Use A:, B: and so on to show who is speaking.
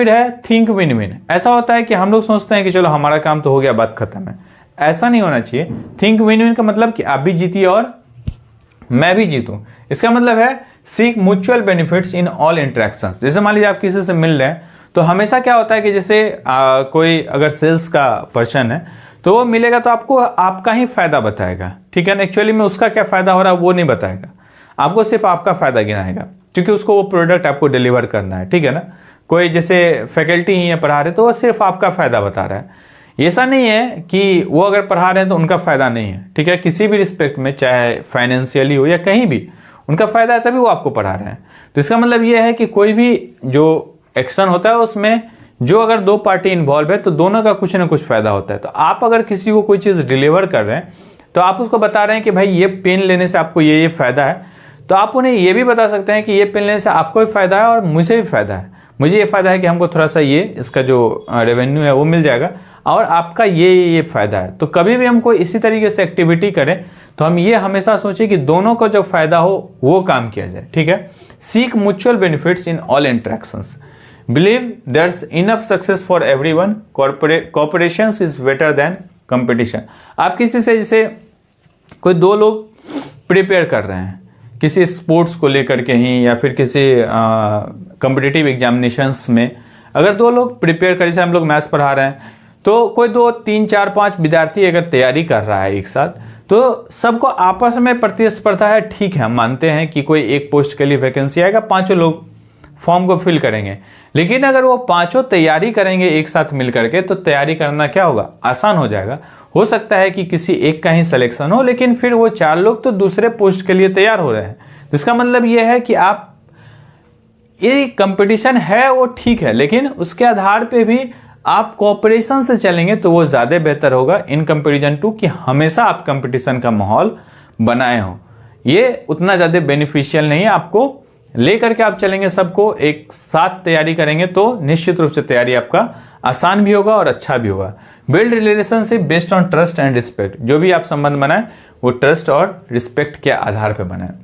A: फिर है think win win. ऐसा होता है कि हम लोग सोचते हैं कि चलो हमारा काम तो हो गया, बात खत्म है। ऐसा नहीं होना चाहिए। थिंक विन विन का मतलब कि आप भी जीतिए और मैं भी जीतूं। इसका मतलब है seek mutual benefits in all interactions. जैसे मान लीजिए आप किसी से मिल रहे हैं तो हमेशा क्या होता है कि जैसे कोई अगर सेल्स का पर्सन है तो वो मिलेगा तो आपको आपका ही फायदा बताएगा, ठीक है ना। एक्चुअली में उसका क्या फायदा हो रहा है वो नहीं बताएगा, आपको सिर्फ आपका फायदा गिनाएगा, क्योंकि उसको वो प्रोडक्ट आपको डिलीवर करना है, ठीक है ना। कोई जैसे फैकल्टी ही है पढ़ा रहे तो वो सिर्फ आपका फायदा बता रहा है। ऐसा नहीं है कि वो अगर पढ़ा रहे हैं तो उनका फायदा नहीं है, ठीक है। किसी भी रिस्पेक्ट में, चाहे फाइनेंशियली हो या कहीं भी, उनका फायदा है तभी वो आपको पढ़ा रहे हैं। तो इसका मतलब ये है कि कोई भी जो एक्शन होता है उसमें जो अगर दो पार्टी इन्वॉल्व है तो दोनों का कुछ ना कुछ फायदा होता है। तो आप अगर किसी को कोई चीज़ डिलीवर कर रहे हैं तो आप उसको बता रहे हैं कि भाई ये पेन लेने से आपको ये फायदा है, तो आप उन्हें ये भी बता सकते हैं कि ये पेन लेने से आपको भी फायदा है और मुझे भी फायदा है। मुझे ये फायदा है कि हमको थोड़ा सा ये इसका जो रेवेन्यू है वो मिल जाएगा और आपका ये फायदा है। तो कभी भी हमको इसी तरीके से एक्टिविटी करें तो हम ये हमेशा सोचें कि दोनों को जो फायदा हो वो काम किया जाए, ठीक है। Seek mutual benefits in all interactions, believe there's enough success for everyone, cooperation is better than competition. आप किसी से जैसे कोई दो लोग प्रिपेयर कर रहे हैं किसी स्पोर्ट्स को लेकर के ही या फिर किसी कॉम्पिटिटिव एग्जामिनेशंस में, अगर दो लोग प्रिपेयर कर, जैसे हम लोग मैथ्स पढ़ा रहे हैं तो कोई 2 3 4 5 विद्यार्थी अगर तैयारी कर रहा है एक साथ, तो सबको आपस में प्रतिस्पर्धा है, ठीक है। हम मानते हैं कि कोई एक पोस्ट के लिए वैकेंसी आएगा, 5 लोग फॉर्म को फिल करेंगे, लेकिन अगर वो 5 तैयारी करेंगे एक साथ मिल करके तो तैयारी करना क्या होगा, आसान हो जाएगा। हो सकता है कि किसी एक का ही सिलेक्शन हो, लेकिन फिर वो 4 लोग तो दूसरे पोस्ट के लिए तैयार हो रहे हैं। तो इसका मतलब ये है कि आप ये कंपटीशन है वो ठीक है, लेकिन उसके आधार पे भी आप कोऑपरेशन से चलेंगे तो वो ज़्यादा बेहतर होगा इन कंपैरिजन टू कि हमेशा आप कंपटीशन का माहौल बनाए हो। ये उतना ज़्यादा बेनिफिशियल नहीं है। आपको लेकर के आप चलेंगे, सबको एक साथ तैयारी करेंगे तो निश्चित रूप से तैयारी आपका आसान भी होगा और अच्छा भी होगा। Build relationship based on trust and respect. जो भी आप संबंध बनाए वो ट्रस्ट और रिस्पेक्ट के आधार पर बनाए।